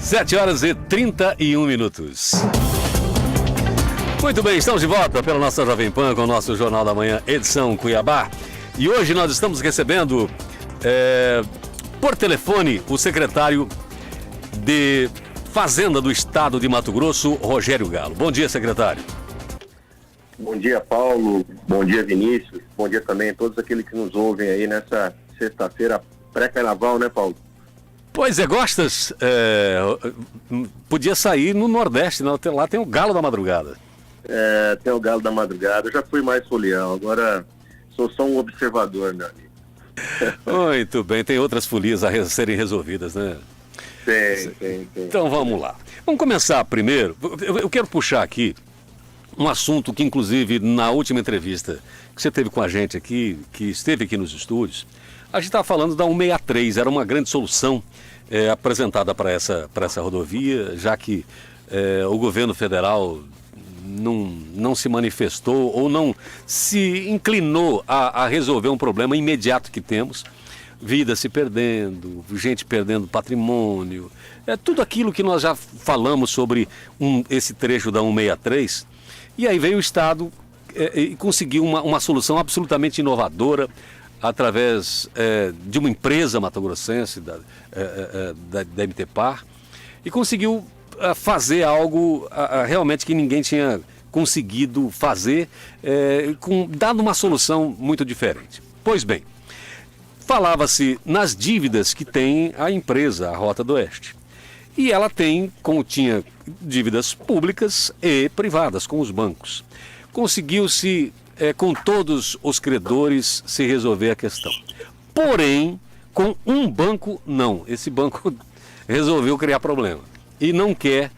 7h31. Muito bem, estamos de volta pela nossa Jovem Pan com o nosso Jornal da Manhã, edição Cuiabá. E hoje nós estamos recebendo, por telefone, o secretário de Fazenda do Estado de Mato Grosso, Rogério Galo. Bom dia, secretário. Bom dia, Paulo. Bom dia, Vinícius. Bom dia também a todos aqueles que nos ouvem aí nessa sexta-feira pré-carnaval, né, Paulo? Pois é, gostas? Podia sair no Nordeste, não? Lá tem o Galo da Madrugada. Tem o Galo da Madrugada. Eu já fui mais folião, agora sou só um observador, meu amigo. Muito bem, tem outras folias a serem resolvidas, né? Tem. Então vamos lá. Vamos começar primeiro. Eu quero puxar aqui um assunto que, inclusive, na última entrevista que você teve com a gente aqui, que esteve aqui nos estúdios, a gente estava falando da 163, era uma grande solução apresentada para essa rodovia, já que o governo federal não se manifestou ou não se inclinou a resolver um problema imediato que temos. Vida se perdendo, gente perdendo patrimônio, tudo aquilo que nós já falamos sobre esse trecho da 163. E aí veio o Estado e conseguiu uma solução absolutamente inovadora através de uma empresa matogrossense, da MTPar, e conseguiu fazer algo realmente que ninguém tinha conseguido fazer, dando uma solução muito diferente. Pois bem, falava-se nas dívidas que tem a empresa, a Rota do Oeste. E ela tinha dívidas públicas e privadas com os bancos. Conseguiu-se, com todos os credores, se resolver a questão. Porém, com um banco, não. Esse banco resolveu criar problema. E não quer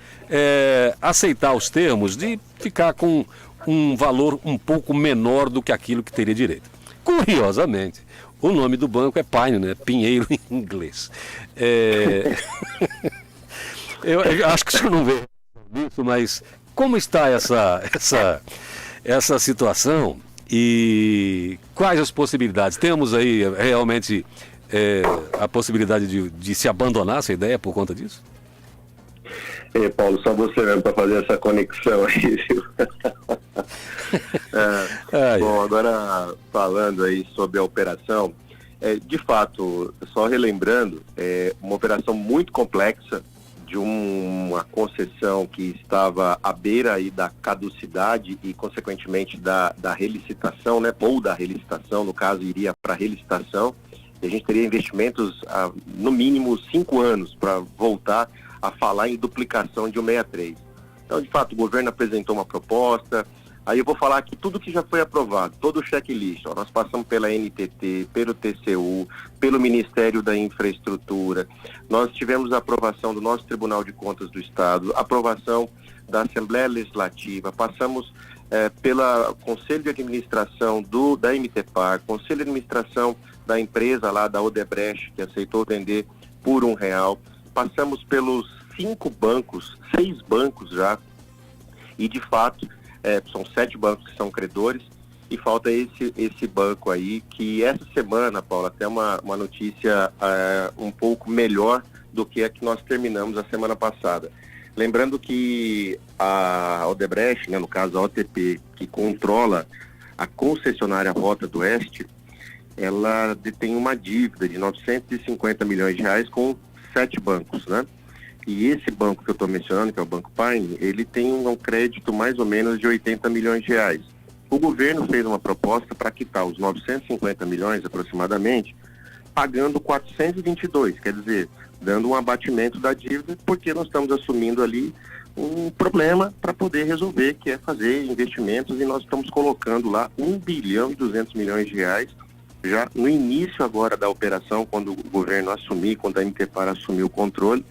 aceitar os termos de ficar com um valor um pouco menor do que aquilo que teria direito. Curiosamente, o nome do banco é Pine, né? Pinheiro em inglês. Eu acho que o senhor não vê isso, mas como está essa situação e quais as possibilidades? Temos aí realmente a possibilidade de se abandonar essa ideia por conta disso? Paulo, só você mesmo para fazer essa conexão aí, viu? Bom, agora falando aí sobre a operação, de fato, só relembrando, uma operação muito complexa, de uma concessão que estava à beira aí da caducidade e, consequentemente, da relicitação, né? Ou da relicitação, no caso, iria para relicitação. E a gente teria investimentos, no mínimo, 5 anos para voltar a falar em duplicação de 163. Então, de fato, o governo apresentou uma proposta. Aí eu vou falar aqui tudo que já foi aprovado, todo o checklist. Nós passamos pela NTT, pelo TCU, pelo Ministério da Infraestrutura. Nós tivemos a aprovação do nosso Tribunal de Contas do Estado, aprovação da Assembleia Legislativa, passamos pelo Conselho de Administração da MTPar, Conselho de Administração da empresa lá da Odebrecht, que aceitou vender por R$1. Passamos pelos 6 bancos já, e de fato são 7 bancos que são credores, e falta esse banco aí, que essa semana, Paula, tem uma notícia um pouco melhor do que a que nós terminamos a semana passada. Lembrando que a Odebrecht, né, no caso a OTP, que controla a concessionária Rota do Oeste, ela detém uma dívida de R$950 milhões com 7 bancos, né? E esse banco que eu estou mencionando, que é o Banco Pine, ele tem um crédito mais ou menos de R$80 milhões. O governo fez uma proposta para quitar os 950 milhões aproximadamente, pagando 422, quer dizer, dando um abatimento da dívida, porque nós estamos assumindo ali um problema para poder resolver, que é fazer investimentos, e nós estamos colocando lá R$1,2 bilhão já no início agora da operação, quando o governo assumir, quando a MTPar assumir o controle,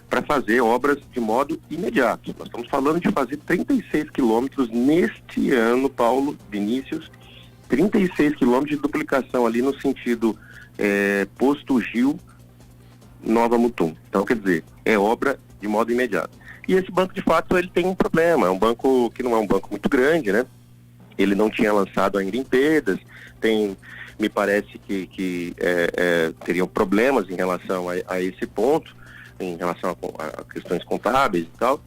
para fazer obras de modo imediato. Nós estamos falando de fazer 36 quilômetros neste ano, Paulo, Vinícius, 36 quilômetros de duplicação ali no sentido Posto Gil, Nova Mutum. Então, quer dizer, é obra de modo imediato. E esse banco, de fato, ele tem um problema. É um banco que não é um banco muito grande, né? Ele não tinha lançado ainda em perdas, me parece que teriam problemas em relação a esse ponto. em relação a questões contábeis e tal.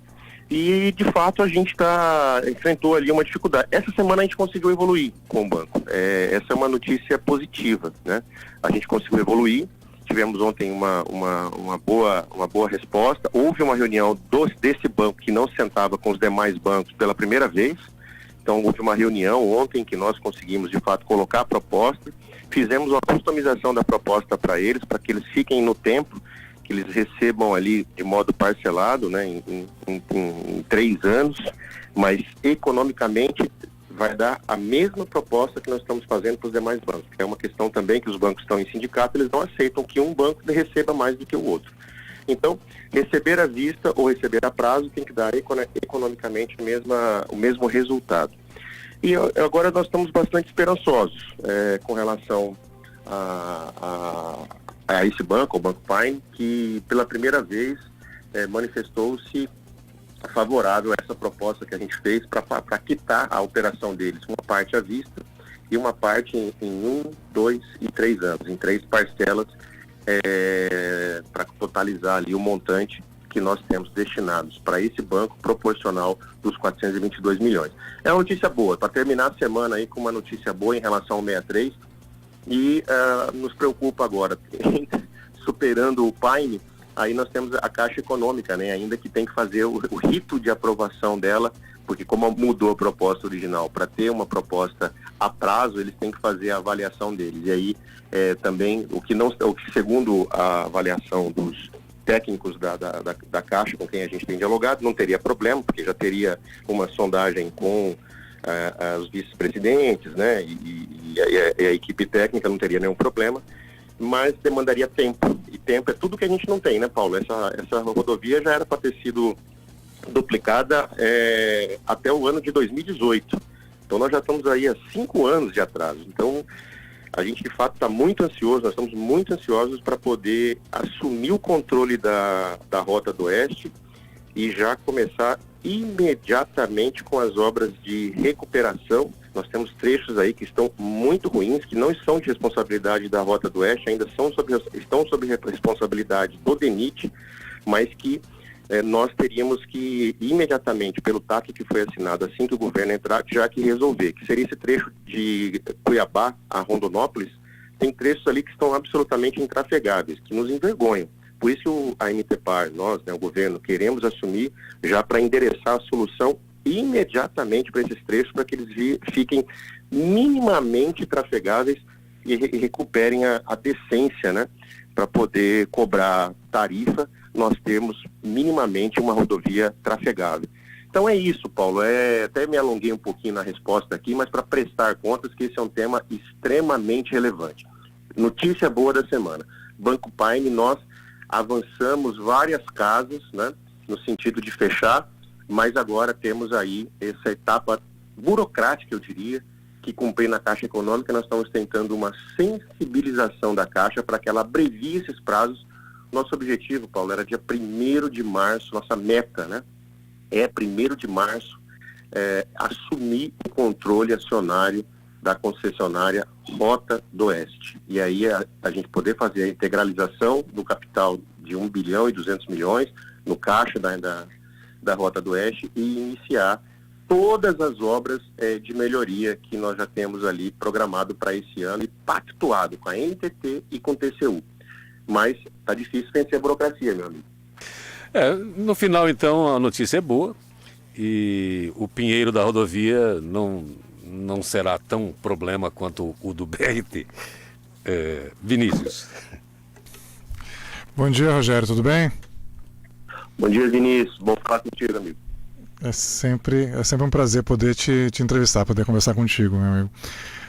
E, de fato, a gente enfrentou ali uma dificuldade. Essa semana a gente conseguiu evoluir com o banco. Essa é uma notícia positiva, né? A gente conseguiu evoluir. Tivemos ontem uma boa resposta. Houve uma reunião desse banco que não sentava com os demais bancos pela primeira vez. Então, houve uma reunião ontem que nós conseguimos, de fato, colocar a proposta. Fizemos uma customização da proposta para eles, para que eles fiquem no tempo, que eles recebam ali de modo parcelado, né, em 3 anos, mas economicamente vai dar a mesma proposta que nós estamos fazendo para os demais bancos. É uma questão também que os bancos estão em sindicato, eles não aceitam que um banco receba mais do que o outro. Então, receber à vista ou receber a prazo tem que dar economicamente o mesmo resultado. E agora nós estamos bastante esperançosos com relação a esse banco, o Banco Pine, que pela primeira vez manifestou-se favorável a essa proposta que a gente fez para quitar a operação deles, uma parte à vista e uma parte em 1, 2 e 3 anos, em 3 parcelas, para totalizar ali o montante que nós temos destinados para esse banco proporcional dos 422 milhões. É uma notícia boa, para terminar a semana aí com uma notícia boa em relação ao 63, e nos preocupa agora, superando o Pine, aí nós temos a Caixa Econômica, né, ainda que tem que fazer o rito de aprovação dela, porque como mudou a proposta original para ter uma proposta a prazo, eles têm que fazer a avaliação deles. E aí também, o que segundo a avaliação dos técnicos da Caixa, com quem a gente tem dialogado, não teria problema, porque já teria uma sondagem com os vice-presidentes, né, e a equipe técnica não teria nenhum problema, mas demandaria tempo, e tempo é tudo que a gente não tem, né, Paulo? Essa rodovia já era para ter sido duplicada até o ano de 2018, então nós já estamos aí há 5 anos de atraso. Então a gente de fato está muito ansioso, nós estamos muito ansiosos para poder assumir o controle da Rota do Oeste e já começar imediatamente com as obras de recuperação. Nós temos trechos aí que estão muito ruins, que não são de responsabilidade da Rota do Oeste, ainda estão sob responsabilidade do DENIT, mas que nós teríamos que imediatamente, pelo TAC que foi assinado assim que o governo entrar, já que resolver, que seria esse trecho de Cuiabá a Rondonópolis. Tem trechos ali que estão absolutamente intrafegáveis, que nos envergonham. Por isso a MTPAR, nós, né, o governo, queremos assumir já para endereçar a solução imediatamente para esses trechos, para que eles fiquem minimamente trafegáveis e recuperem a decência, né, para poder cobrar tarifa, nós temos minimamente uma rodovia trafegável. Então é isso, Paulo, até me alonguei um pouquinho na resposta aqui, mas para prestar contas que esse é um tema extremamente relevante. Notícia boa da semana, Banco Pine, nós avançamos várias casas, né, no sentido de fechar, mas agora temos aí essa etapa burocrática, eu diria, que cumprir na Caixa Econômica. Nós estamos tentando uma sensibilização da Caixa para que ela abrevie esses prazos. Nosso objetivo, Paulo, era dia 1º de março, nossa meta, né, é 1º de março, assumir o controle acionário da concessionária Rota do Oeste. E aí a gente poder fazer a integralização do capital de 1 bilhão e 200 milhões no caixa da Rota do Oeste e iniciar todas as obras de melhoria que nós já temos ali programado para esse ano e pactuado com a NTT e com o TCU. Mas está difícil vencer a burocracia, meu amigo. No final, então, a notícia é boa e o pinheiro da rodovia não será tão problema quanto o do BRT. Vinícius. Bom dia, Rogério, tudo bem? Bom dia, Vinícius. Bom falar contigo, amigo. É sempre um prazer poder te entrevistar, poder conversar contigo, meu amigo.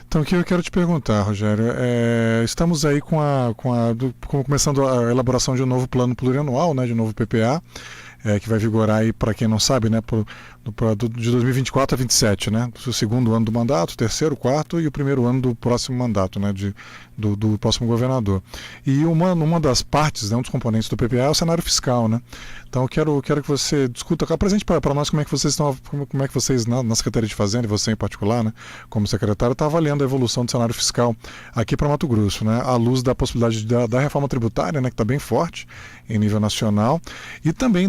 Então, o que eu quero te perguntar, Rogério, estamos aí começando a elaboração de um novo plano plurianual, né, de um novo PPA. que vai vigorar aí, para quem não sabe, né, de 2024 a 27, né, o segundo ano do mandato, o terceiro, o quarto e o primeiro ano do próximo mandato, né, do próximo governador. E uma das partes, né, um dos componentes do PPA é o cenário fiscal, né. Então eu quero que você discuta, apresente para nós como é que vocês estão, como é que vocês na Secretaria de Fazenda, e você em particular, né, como secretário, está avaliando a evolução do cenário fiscal aqui para Mato Grosso, né, à luz da possibilidade da reforma tributária, né, que está bem forte em nível nacional, e também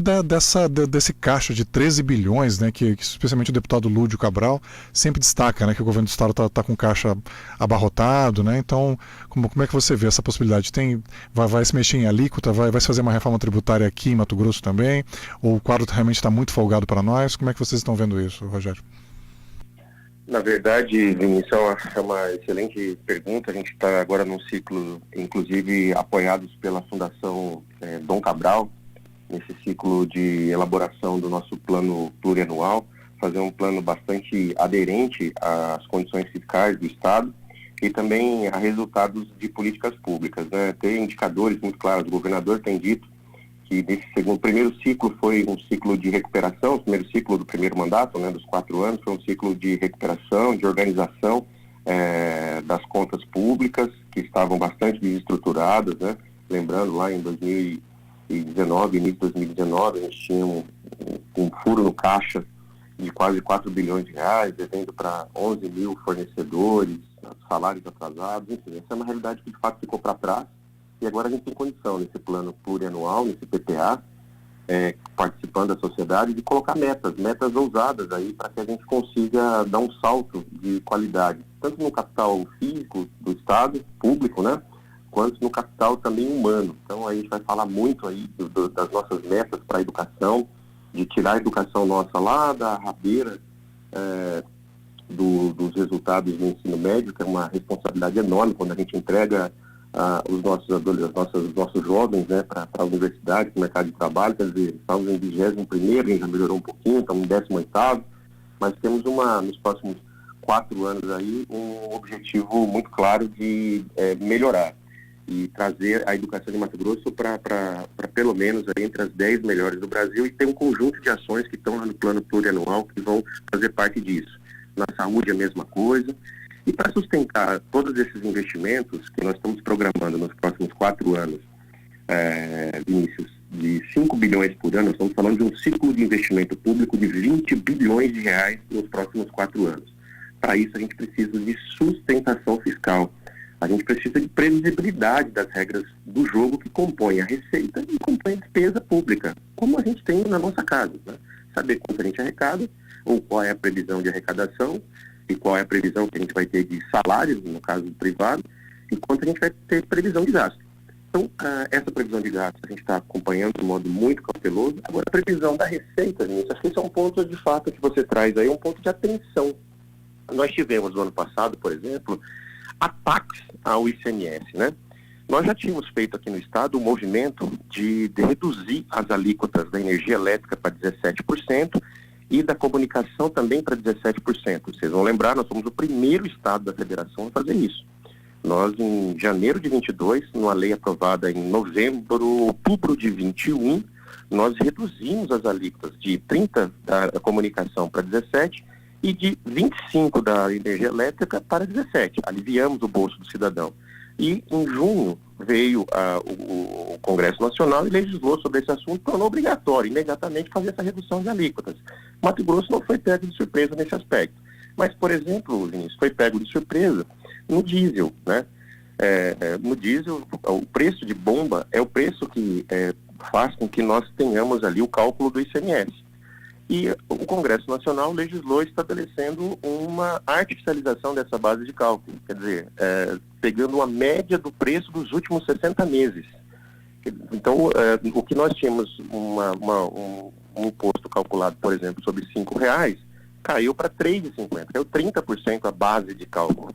desse caixa de 13 bilhões, né, que especialmente o deputado Lúdio Cabral sempre destaca, né, que o governo do estado está com caixa abarrotado, né, então como é que você vê essa possibilidade? Vai se mexer em alíquota, vai se fazer uma reforma tributária aqui em Mato Grosso também, ou o quadro realmente está muito folgado para nós? Como é que vocês estão vendo isso, Rogério? Na verdade, Vinícius, é uma excelente pergunta. A gente está agora num ciclo, inclusive apoiados pela Fundação Dom Cabral, nesse ciclo de elaboração do nosso plano plurianual, fazer um plano bastante aderente às condições fiscais do Estado e também a resultados de políticas públicas, né? Tem indicadores muito claros. O governador tem dito que nesse primeiro ciclo foi um ciclo de recuperação, o primeiro ciclo do primeiro mandato, né, dos 4 anos, foi um ciclo de recuperação, de organização das contas públicas, que estavam bastante desestruturadas, né? Lembrando, lá em 2019, início de 2019, a gente tinha um furo no caixa de quase 4 bilhões de reais, devendo para 11 mil fornecedores, salários atrasados, enfim, essa é uma realidade que de fato ficou para trás. E agora a gente tem condição, nesse plano plurianual, nesse PPA, participando da sociedade, de colocar metas ousadas aí para que a gente consiga dar um salto de qualidade, tanto no capital físico do Estado, público, né, quanto no capital também humano. Então aí a gente vai falar muito aí das nossas metas para a educação, de tirar a educação nossa lá da rabeira dos resultados do ensino médio, que é uma responsabilidade enorme quando a gente entrega os nossos jovens, né, para a universidade, para o mercado de trabalho. Quer dizer, estamos em 21º, a gente já melhorou um pouquinho, estamos em 18º, mas temos nos próximos 4 anos aí um objetivo muito claro de melhorar e trazer a educação de Mato Grosso para pelo menos aí entre as 10 melhores do Brasil, e ter um conjunto de ações que estão lá no plano plurianual que vão fazer parte disso. Na saúde a mesma coisa. E para sustentar todos esses investimentos que nós estamos programando nos próximos 4 anos, Vinícius, de 5 bilhões por ano, nós estamos falando de um ciclo de investimento público de 20 bilhões de reais nos próximos 4 anos. Para isso a gente precisa de sustentação fiscal. A gente precisa de previsibilidade das regras do jogo que compõem a receita e compõem a despesa pública, como a gente tem na nossa casa, né? Saber quanto a gente arrecada, ou qual é a previsão de arrecadação, e qual é a previsão que a gente vai ter de salários, no caso do privado, e quanto a gente vai ter previsão de gasto. Então, essa previsão de gasto a gente está acompanhando de modo muito cauteloso. Agora, a previsão da receita, gente, acho que esse é um ponto de fato que você traz aí, um ponto de atenção. Nós tivemos no ano passado, por exemplo, ataques ao ICMS, né? Nós já tínhamos feito aqui no Estado um movimento de reduzir as alíquotas da energia elétrica para 17%, e da comunicação também para 17%. Vocês vão lembrar, nós somos o primeiro estado da federação a fazer isso. Nós, em janeiro de 22, numa lei aprovada em outubro de 21, nós reduzimos as alíquotas de 30% da comunicação para 17% e de 25% da energia elétrica para 17%. Aliviamos o bolso do cidadão. E em junho veio o Congresso Nacional e legislou sobre esse assunto, tornou obrigatório imediatamente fazer essa redução de alíquotas. Mato Grosso não foi pego de surpresa nesse aspecto. Mas, por exemplo, Vinícius, foi pego de surpresa no diesel, né? No diesel, o preço de bomba é o preço que faz com que nós tenhamos ali o cálculo do ICMS. E o Congresso Nacional legislou estabelecendo uma artificialização dessa base de cálculo, quer dizer, pegando uma média do preço dos últimos 60 meses. Então, o que nós tínhamos um imposto calculado, por exemplo, sobre R$5, caiu para R$3,50, caiu 30% a base de cálculo.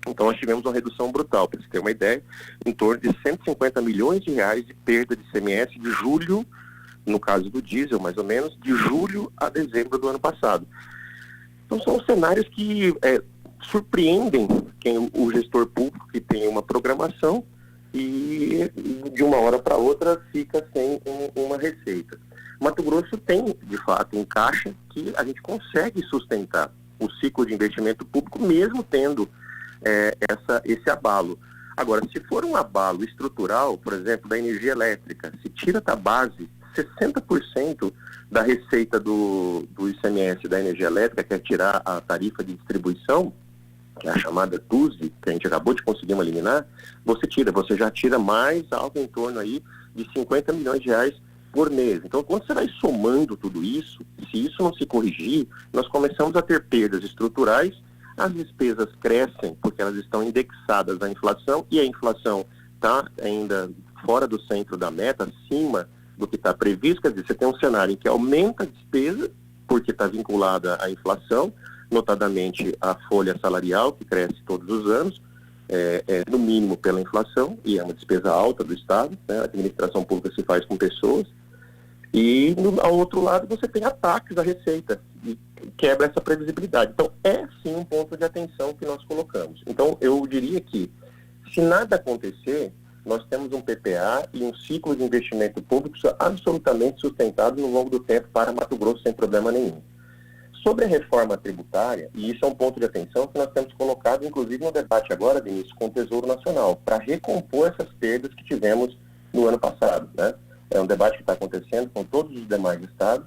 Então, nós tivemos uma redução brutal, para você ter uma ideia, em torno de 150 milhões de reais de perda de ICMS de julho, no caso do diesel, mais ou menos, de julho a dezembro do ano passado. Então, são cenários que surpreendem o gestor público que tem uma programação e de uma hora para outra fica sem uma receita. Mato Grosso tem, de fato, um caixa que a gente consegue sustentar o ciclo de investimento público, mesmo tendo esse abalo. Agora, se for um abalo estrutural, por exemplo, da energia elétrica, se tira da base 60% da receita do ICMS da energia elétrica, que é tirar a tarifa de distribuição, que é a chamada TUSE, que a gente acabou de conseguir eliminar, você já tira mais algo em torno aí de 50 milhões de reais por mês. Então, quando você vai somando tudo isso, se isso não se corrigir, nós começamos a ter perdas estruturais, as despesas crescem porque elas estão indexadas à inflação e a inflação está ainda fora do centro da meta, acima do que está previsto. Quer dizer, você tem um cenário em que aumenta a despesa porque está vinculada à inflação, notadamente a folha salarial, que cresce todos os anos, no mínimo pela inflação, e é uma despesa alta do Estado, né? A administração pública se faz com pessoas. E, ao outro lado, você tem ataques à receita, e quebra essa previsibilidade. Então, é sim um ponto de atenção que nós colocamos. Então, eu diria que, se nada acontecer, nós temos um PPA e um ciclo de investimento público absolutamente sustentado no longo do tempo para Mato Grosso, sem problema nenhum. Sobre a reforma tributária, e isso é um ponto de atenção que nós temos colocado, inclusive, no debate agora, Vinícius, com o Tesouro Nacional, para recompor essas perdas que tivemos no ano passado, né? É um debate que está acontecendo com todos os demais estados.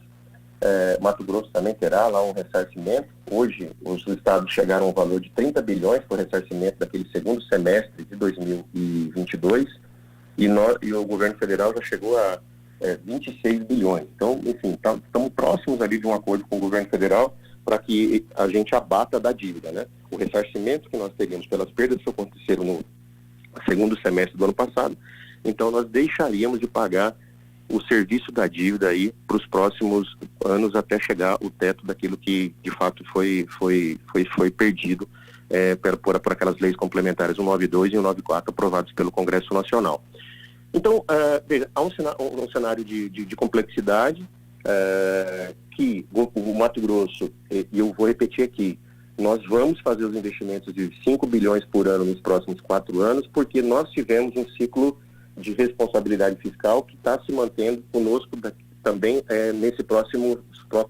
Mato Grosso também terá lá um ressarcimento. Hoje, os estados chegaram ao valor de 30 bilhões para o ressarcimento daquele segundo semestre de 2022, e o governo federal já chegou a 26 bilhões. Então, enfim, estamos próximos ali de um acordo com o governo federal para que a gente abata da dívida, né? O ressarcimento que nós teríamos pelas perdas que aconteceram no segundo semestre do ano passado, então nós deixaríamos de pagar o serviço da dívida aí para os próximos anos até chegar o teto daquilo que de fato foi perdido por aquelas leis complementares 192 e 194 aprovados pelo Congresso Nacional. Então, veja, há um cenário de complexidade que o Mato Grosso, e eu vou repetir aqui, nós vamos fazer os investimentos de 5 bilhões por ano nos próximos 4 anos, porque nós tivemos um ciclo de responsabilidade fiscal que está se mantendo conosco também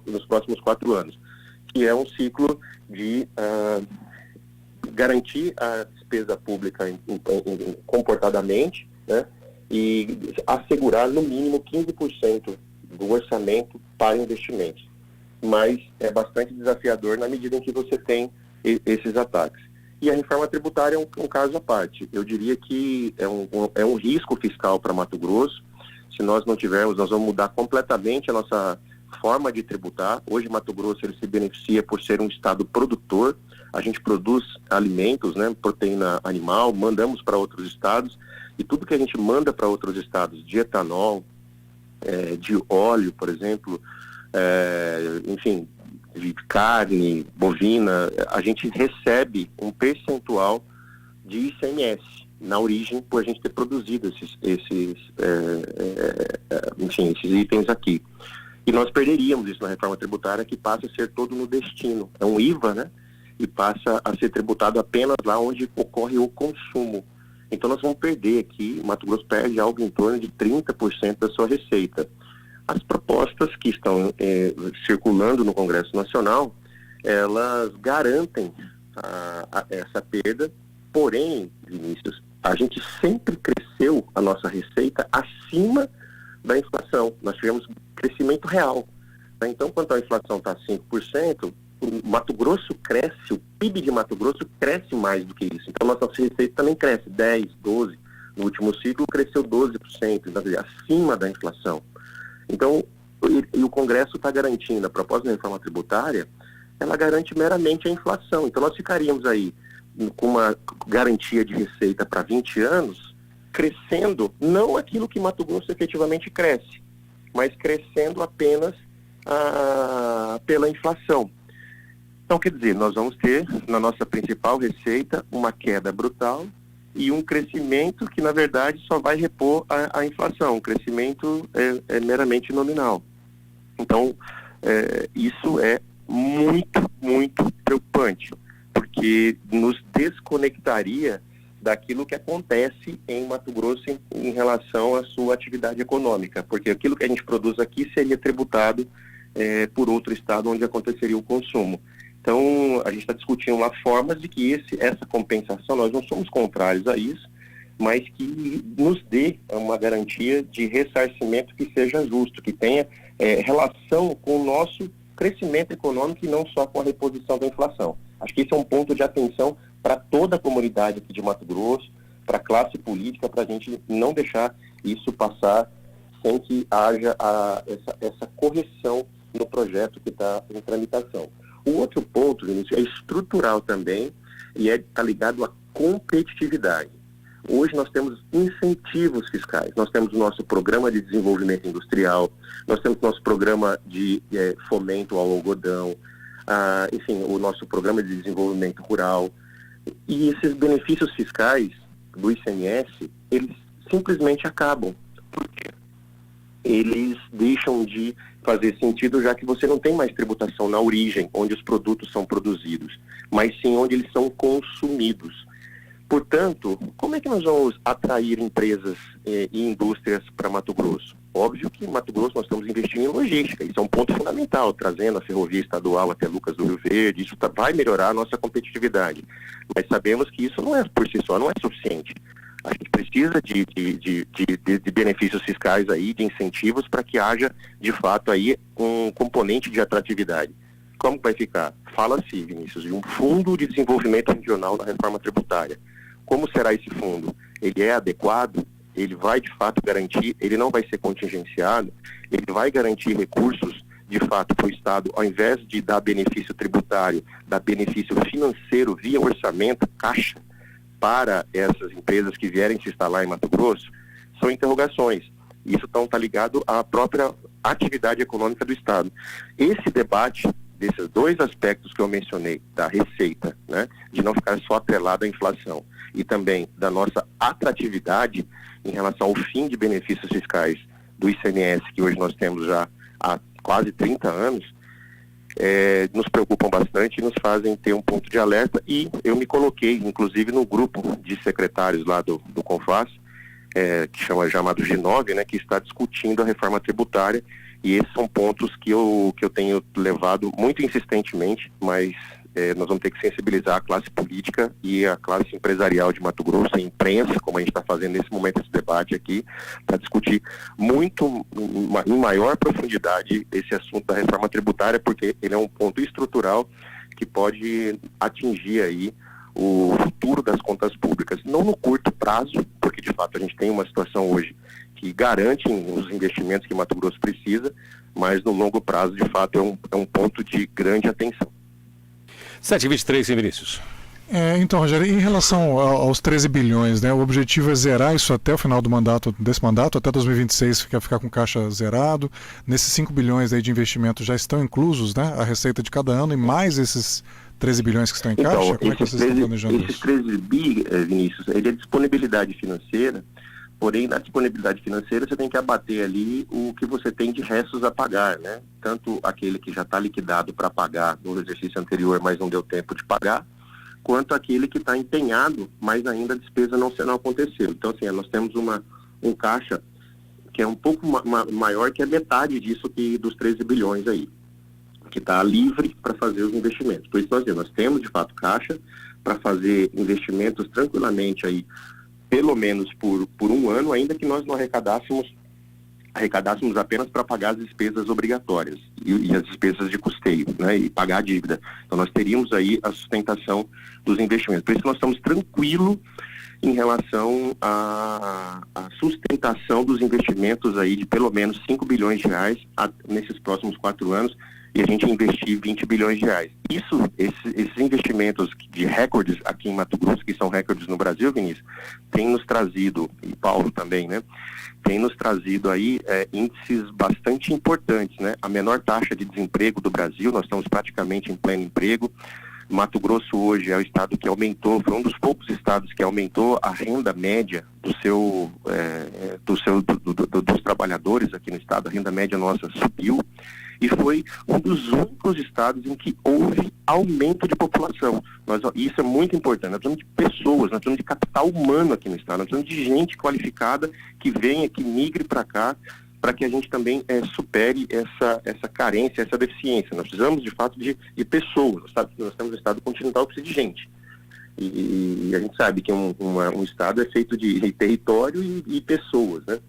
nos próximos 4 anos, que é um ciclo de garantir a despesa pública comportadamente, né, e assegurar no mínimo 15% do orçamento para investimentos. Mas é bastante desafiador na medida em que você tem esses ataques. E a reforma tributária é um caso à parte. Eu diria que é um risco fiscal para Mato Grosso. Se nós não tivermos, nós vamos mudar completamente a nossa forma de tributar. Hoje, Mato Grosso ele se beneficia por ser um estado produtor. A gente produz alimentos, né, proteína animal, mandamos para outros estados. E tudo que a gente manda para outros estados, de etanol, de óleo, por exemplo, enfim, de carne, bovina, a gente recebe um percentual de ICMS na origem por a gente ter produzido esses itens aqui. E nós perderíamos isso na reforma tributária, que passa a ser todo no destino. É um IVA, né? E passa a ser tributado apenas lá onde ocorre o consumo. Então nós vamos perder aqui, Mato Grosso perde algo em torno de 30% da sua receita. As propostas que estão circulando no Congresso Nacional, elas garantem essa perda, porém, Vinícius, a gente sempre cresceu a nossa receita acima da inflação. Nós tivemos crescimento real. Né? Então, quando a inflação está 5%, o Mato Grosso cresce, o PIB de Mato Grosso cresce mais do que isso. Então, nossa receita também cresce, 10%, 12%. No último ciclo, cresceu 12%, então, acima da inflação. Então, e o Congresso está garantindo, a proposta da reforma tributária, ela garante meramente a inflação. Então, nós ficaríamos aí com uma garantia de receita para 20 anos, crescendo não aquilo que Mato Grosso efetivamente cresce, mas crescendo apenas pela inflação. Então, quer dizer, nós vamos ter na nossa principal receita uma queda brutal e um crescimento que, na verdade, só vai repor a inflação. O crescimento é meramente nominal. Então, isso é muito, muito preocupante, porque nos desconectaria daquilo que acontece em Mato Grosso em relação à sua atividade econômica, porque aquilo que a gente produz aqui seria tributado por outro estado onde aconteceria o consumo. Então, a gente está discutindo lá formas de que essa compensação, nós não somos contrários a isso, mas que nos dê uma garantia de ressarcimento que seja justo, que tenha relação com o nosso crescimento econômico e não só com a reposição da inflação. Acho que esse é um ponto de atenção para toda a comunidade aqui de Mato Grosso, para a classe política, para a gente não deixar isso passar sem que haja essa correção no projeto que está em tramitação. O outro ponto, Vinícius, é estrutural também e está ligado à competitividade. Hoje nós temos incentivos fiscais, nós temos o nosso programa de desenvolvimento industrial, nós temos o nosso programa de fomento ao algodão, enfim, o nosso programa de desenvolvimento rural. E esses benefícios fiscais do ICMS, eles simplesmente acabam. Por quê? Eles deixam de fazer sentido, já que você não tem mais tributação na origem, onde os produtos são produzidos, mas sim onde eles são consumidos. Portanto, como é que nós vamos atrair empresas e indústrias para Mato Grosso? Óbvio que em Mato Grosso nós estamos investindo em logística, isso é um ponto fundamental, trazendo a ferrovia estadual até Lucas do Rio Verde, isso vai melhorar a nossa competitividade. Mas sabemos que isso não é por si só, não é suficiente. A gente precisa de benefícios fiscais aí, de incentivos para que haja, de fato, aí um componente de atratividade. Como vai ficar? Fala-se, Vinícius, de um fundo de desenvolvimento regional da reforma tributária. Como será esse fundo? Ele é adequado? Ele vai, de fato, garantir, ele não vai ser contingenciado, ele vai garantir recursos, de fato, para o Estado, ao invés de dar benefício tributário, dar benefício financeiro via orçamento, caixa, para essas empresas que vierem se instalar em Mato Grosso, são interrogações. Isso está ligado à própria atividade econômica do Estado. Esse debate desses dois aspectos que eu mencionei, da receita, né, de não ficar só atrelada à inflação, e também da nossa atratividade em relação ao fim de benefícios fiscais do ICMS, que hoje nós temos já há quase 30 anos, nos preocupam bastante e nos fazem ter um ponto de alerta, e eu me coloquei, inclusive, no grupo de secretários lá do CONFAS, chamado G9, né, que está discutindo a reforma tributária, e esses são pontos que eu tenho levado muito insistentemente, mas nós vamos ter que sensibilizar a classe política e a classe empresarial de Mato Grosso, a imprensa, como a gente está fazendo nesse momento esse debate aqui, para discutir muito, em maior profundidade, esse assunto da reforma tributária, porque ele é um ponto estrutural que pode atingir aí o futuro das contas públicas. Não no curto prazo, porque de fato a gente tem uma situação hoje que garante os investimentos que Mato Grosso precisa, mas no longo prazo, de fato, é um ponto de grande atenção. 7h23, Vinícius. Então, Rogério, em relação aos 13 bilhões, né, o objetivo é zerar isso até o final desse mandato, até 2026 ficar com caixa zerado. Nesses 5 bilhões aí de investimento já estão inclusos, né, a receita de cada ano e mais esses 13 bilhões que estão em caixa? Então, como é que vocês estão planejando isso? Esses 13 bi, Vinícius, ele é disponibilidade financeira, porém na disponibilidade financeira você tem que abater ali o que você tem de restos a pagar, né? Tanto aquele que já está liquidado para pagar no exercício anterior, mas não deu tempo de pagar, quanto aquele que está empenhado, mas ainda a despesa não aconteceu. Então, assim, nós temos um caixa que é um pouco maior que a metade disso dos 13 bilhões aí, que está livre para fazer os investimentos. Por isso nós temos, de fato, caixa para fazer investimentos tranquilamente aí, pelo menos por um ano, ainda que nós não arrecadássemos apenas para pagar as despesas obrigatórias e as despesas de custeio, né, e pagar a dívida. Então nós teríamos aí a sustentação dos investimentos. Por isso nós estamos tranquilos em relação à sustentação dos investimentos aí de pelo menos 5 bilhões de reais nesses próximos 4 anos, e a gente investir 20 bilhões de reais. Esses investimentos de recordes aqui em Mato Grosso, que são recordes no Brasil, Vinícius, tem nos trazido, e Paulo também, né, tem nos trazido aí índices bastante importantes, né? A menor taxa de desemprego do Brasil, nós estamos praticamente em pleno emprego. Mato Grosso hoje é o estado que aumentou, foi um dos poucos estados que aumentou a renda média dos trabalhadores aqui no estado. A renda média nossa subiu e foi um dos únicos estados em que houve aumento de população. Isso é muito importante. Nós precisamos de pessoas, nós precisamos de capital humano aqui no estado, nós precisamos de gente qualificada que venha, que migre para cá, para que a gente também supere essa carência, essa deficiência. Nós precisamos, de fato, de pessoas. Nós temos um estado continental que precisa de gente. E a gente sabe que um estado é feito de território e pessoas, né?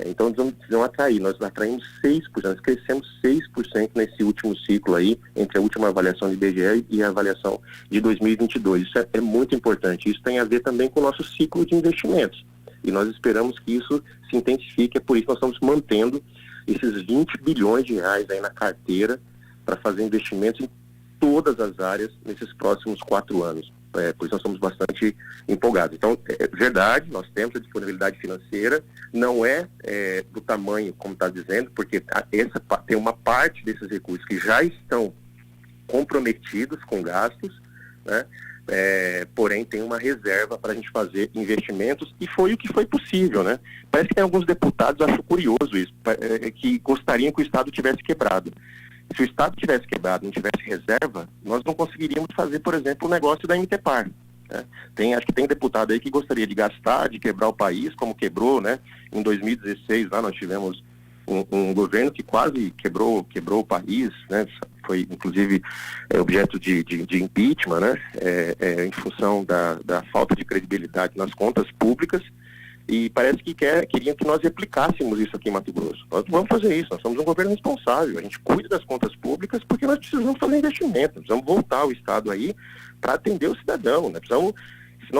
Então nós vamos atrair, nós atraímos 6%, nós crescemos 6% nesse último ciclo aí, entre a última avaliação de IBGE e a avaliação de 2022. Isso é muito importante. Isso tem a ver também com o nosso ciclo de investimentos. E nós esperamos que isso se intensifique, é por isso que nós estamos mantendo esses 20 bilhões de reais aí na carteira para fazer investimentos em todas as áreas nesses próximos 4 anos. Por isso nós somos bastante empolgados. Então, é verdade, nós temos a disponibilidade financeira, não é do tamanho, como está dizendo, porque tem uma parte desses recursos que já estão comprometidos com gastos, né? Porém tem uma reserva para a gente fazer investimentos, e foi o que foi possível, né? Parece que tem alguns deputados, acho curioso isso, que gostariam que o Estado tivesse quebrado. Se o Estado tivesse quebrado, não tivesse reserva, nós não conseguiríamos fazer, por exemplo, o negócio da MTPAR, né? Acho que tem deputado aí que gostaria de gastar, de quebrar o país, como quebrou, né? Em 2016, lá nós tivemos um governo que quase quebrou o país, né? Foi, inclusive, objeto de impeachment, né? Em função da falta de credibilidade nas contas públicas. E parece que queriam que nós replicássemos isso aqui em Mato Grosso. Nós não vamos fazer isso, nós somos um governo responsável, a gente cuida das contas públicas porque nós precisamos fazer investimento, precisamos voltar o Estado aí para atender o cidadão, né? Se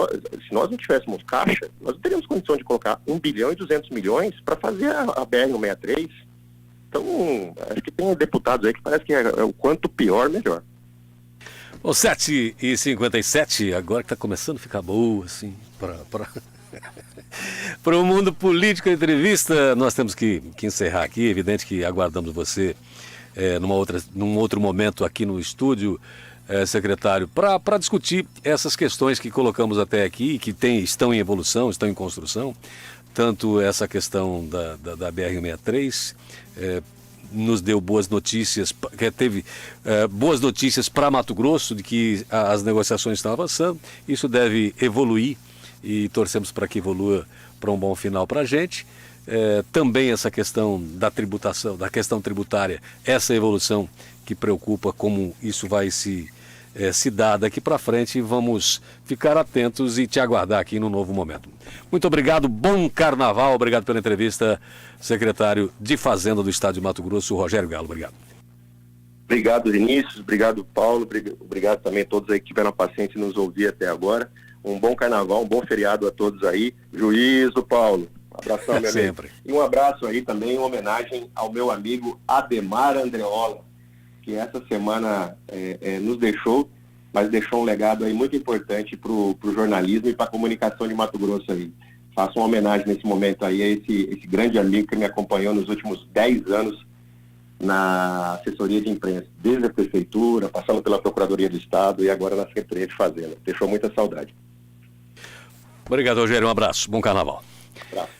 nós não tivéssemos caixa, nós não teríamos condição de colocar 1 bilhão e 200 milhões para fazer a BR-163. Então, acho que tem deputados aí que parece que é o quanto pior, melhor. 7h57, agora que está começando a ficar boa, assim, para o mundo político, a entrevista, nós temos que encerrar aqui. É evidente que aguardamos você num outro momento aqui no estúdio, secretário, para discutir essas questões que colocamos até aqui, que estão em evolução, estão em construção, tanto essa questão da BR-163, nos deu boas notícias, teve boas notícias para Mato Grosso, de que as negociações estão avançando. Isso deve evoluir e torcemos para que evolua para um bom final para a gente. Também essa questão da tributação, da questão tributária, essa evolução que preocupa, como isso vai se dar daqui para frente, e vamos ficar atentos e te aguardar aqui no novo momento. Muito obrigado, bom carnaval, obrigado pela entrevista, secretário de Fazenda do Estado de Mato Grosso, Rogério Galo, obrigado. Obrigado, Vinícius, obrigado, Paulo, obrigado também a todos aí que tiveram a paciência de nos ouvir até agora. Um bom carnaval, um bom feriado a todos aí. Juízo, Paulo. Um abração, meu sempre. Amigo. E um abraço aí também, em homenagem ao meu amigo Ademar Andreola, que essa semana nos deixou, mas deixou um legado aí muito importante para o jornalismo e para a comunicação de Mato Grosso aí. Faço uma homenagem nesse momento aí a esse grande amigo que me acompanhou nos últimos 10 anos na assessoria de imprensa, desde a prefeitura, passando pela Procuradoria do Estado e agora na Secretaria de Fazenda. Deixou muita saudade. Obrigado, Rogério. Um abraço. Bom carnaval. Um abraço.